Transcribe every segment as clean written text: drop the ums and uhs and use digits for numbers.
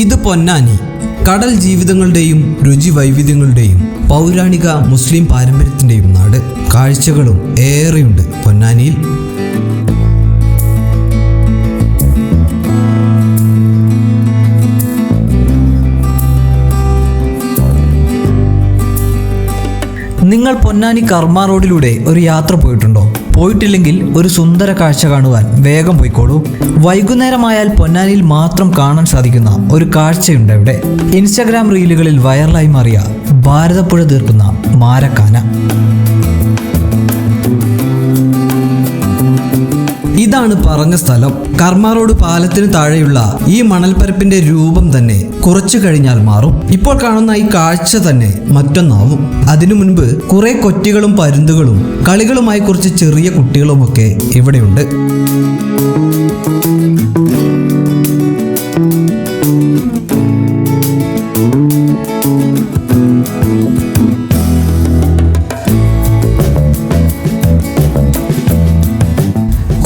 ഇത് പൊന്നാനി. കടൽ ജീവിതങ്ങളുടെയും രുചി വൈവിധ്യങ്ങളുടെയും പൗരാണിക മുസ്ലിം പാരമ്പര്യത്തിൻ്റെയും നാട്. കാഴ്ചകളും ഏറെയുണ്ട് പൊന്നാനിയിൽ. നിങ്ങൾ പൊന്നാനി കർമ്മ റോഡിലൂടെ ഒരു യാത്ര പോയിട്ടുണ്ടോ? പോയിട്ടില്ലെങ്കിൽ ഒരു സുന്ദര കാഴ്ച കാണുവാൻ വേഗം പോയിക്കോളൂ. വൈകുന്നേരമായാൽ പൊന്നാനിയിൽ മാത്രം കാണാൻ സാധിക്കുന്ന ഒരു കാഴ്ചയുണ്ട് ഇവിടെ. ഇൻസ്റ്റാഗ്രാം റീലുകളിൽ വൈറലായി മാറിയ ഭാരതപ്പുഴ തീർക്കുന്ന മാരക്കാന. ഇതാണ് പറഞ്ഞ സ്ഥലം. കർമ്മ റോഡ് പാലത്തിന് താഴെയുള്ള ഈ മണൽപ്പരപ്പിന്റെ രൂപം തന്നെ കുറച്ചു കഴിഞ്ഞാൽ മാറും. ഇപ്പോൾ കാണുന്ന ഈ കാഴ്ച തന്നെ മറ്റൊന്നാവും. അതിനു മുൻപ് കുറെ കൊറ്റികളും പരുന്തുകളും കളികളുമായി കുറച്ച് ചെറിയ കുട്ടികളുമൊക്കെ ഇവിടെയുണ്ട്.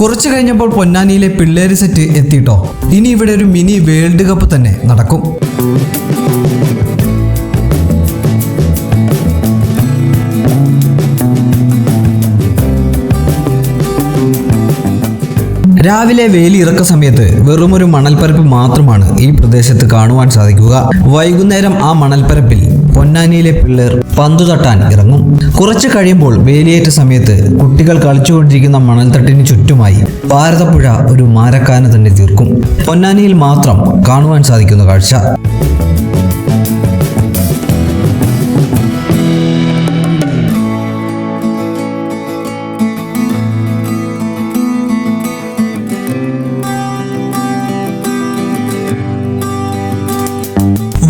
കുറച്ചു കഴിഞ്ഞപ്പോൾ പൊന്നാനിയിലെ പിള്ളേര് സെറ്റ് എത്തിയിട്ടോ. ഇനി ഇവിടെ ഒരു മിനി വേൾഡ് കപ്പ് തന്നെ നടക്കും. രാവിലെ വേലി ഇറക്ക സമയത്ത് വെറുമൊരു മണൽപ്പരപ്പ് മാത്രമാണ് ഈ പ്രദേശത്ത് കാണുവാൻ സാധിക്കുക. വൈകുന്നേരം ആ മണൽപ്പരപ്പിൽ പൊന്നാനിയിലെ പിള്ളേർ പന്തു തട്ടാൻ ഇറങ്ങും. കുറച്ച് കഴിയുമ്പോൾ വേലിയേറ്റ സമയത്ത് കുട്ടികൾ കളിച്ചുകൊണ്ടിരിക്കുന്ന മണൽത്തട്ടിന് ചുറ്റുമായി ഭാരതപ്പുഴ ഒരു മാരക്കാന തന്നെ തീർക്കും. പൊന്നാനിയിൽ മാത്രം കാണുവാൻ സാധിക്കുന്ന കാഴ്ച.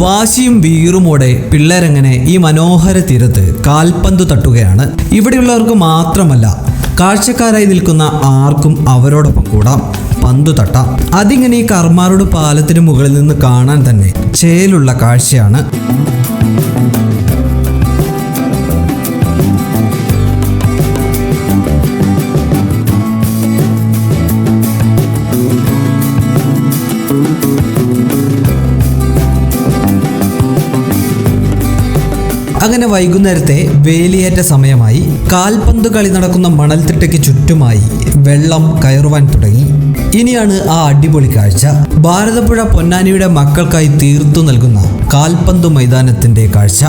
വാശിയും വീറുമോടെ പിള്ളേരെങ്ങനെ ഈ മനോഹര തീരത്ത് കാൽപന്തു തട്ടുകയാണ്. ഇവിടെയുള്ളവർക്ക് മാത്രമല്ല, കാഴ്ചക്കാരായി നിൽക്കുന്ന ആർക്കും അവരോടൊപ്പം കൂടാം, പന്തു തട്ടാം. അതിങ്ങനെ ഈ കർമ്മ റോഡ് പാലത്തിന് മുകളിൽ നിന്ന് കാണാൻ തന്നെ ചേലുള്ള കാഴ്ചയാണ്. അങ്ങനെ വൈകുന്നേരത്തെ വേലിയേറ്റ സമയമായി. കാൽപന്ത് കളി നടക്കുന്ന മണൽത്തിട്ടയ്ക്ക് ചുറ്റുമായി വെള്ളം കയറുവാൻ തുടങ്ങി. ഇനിയാണ് ആ അടിപൊളി കാഴ്ച. ഭാരതപ്പുഴ പൊന്നാനിയുടെ മക്കൾക്കായി തീർത്തു നൽകുന്ന കാൽപന്ത് മൈതാനത്തിന്റെ കാഴ്ച.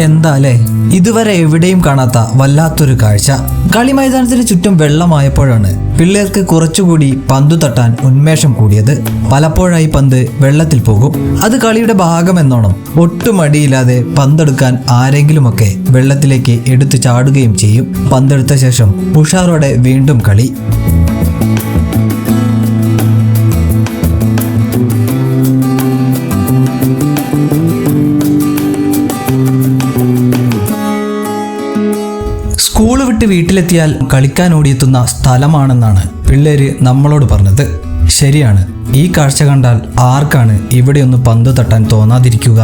എന്താലേ, ഇതുവരെ എവിടെയും കാണാത്ത വല്ലാത്തൊരു കാഴ്ച. കളി മൈതാനത്തിന് ചുറ്റും വെള്ളമായപ്പോഴാണ് പിള്ളേർക്ക് കുറച്ചുകൂടി പന്തു തട്ടാൻ ഉന്മേഷം കൂടിയത്. പലപ്പോഴായി പന്ത് വെള്ളത്തിൽ പോകും. അത് കളിയുടെ ഭാഗമെന്നോണം ഒട്ടും മടിയില്ലാതെ പന്തെടുക്കാൻ ആരെങ്കിലുമൊക്കെ വെള്ളത്തിലേക്ക് എടുത്തു ചാടുകയും ചെയ്യും. പന്തെടുത്ത ശേഷം ഉഷാറോടെ വീണ്ടും കളി. സ്കൂൾ വിട്ട് വീട്ടിലെത്തിയാൽ കളിക്കാൻ ഓടിയെത്തുന്ന സ്ഥലമാണെന്നാണ് പിള്ളേര് നമ്മളോട് പറഞ്ഞത്. ശരിയാണ്, ഈ കാഴ്ച കണ്ടാൽ ആർക്കാണ് ഇവിടെയൊന്ന് പന്ത് തട്ടാൻ തോന്നാതിരിക്കുക?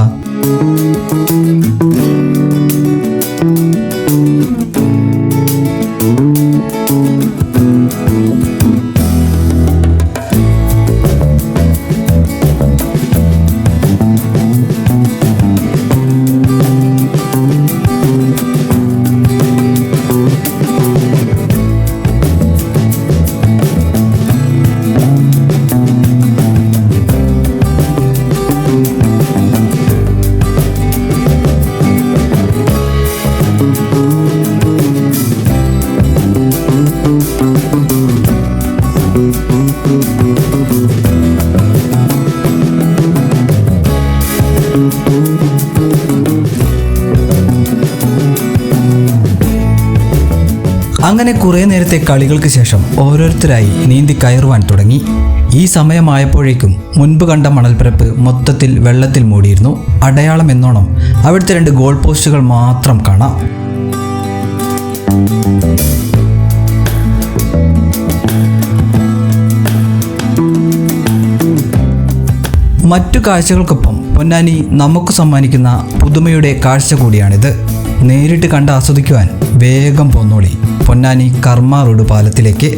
അങ്ങനെ കുറേ നേരത്തെ കളികൾക്ക് ശേഷം ഓരോരുത്തരായി നീന്തി കയറുവാൻ തുടങ്ങി. ഈ സമയമായപ്പോഴേക്കും മുൻപ് കണ്ട മണൽപ്പരപ്പ് മൊത്തത്തിൽ വെള്ളത്തിൽ മൂടിയിരുന്നു. അടയാളം എന്നോണം അവിടുത്തെ 2 ഗോൾ പോസ്റ്റുകൾ മാത്രം കാണാം. മറ്റു കാഴ്ചകൾക്കൊപ്പം പൊന്നാനി നമുക്ക് സമ്മാനിക്കുന്ന പുതുമയുടെ കാഴ്ച കൂടിയാണിത്. നേരിട്ട് കണ്ട് ആസ്വദിക്കുവാൻ വേഗം പോന്നോളി പൊന്നാനി കർമ്മ റോഡ് പാലത്തിലേക്ക്.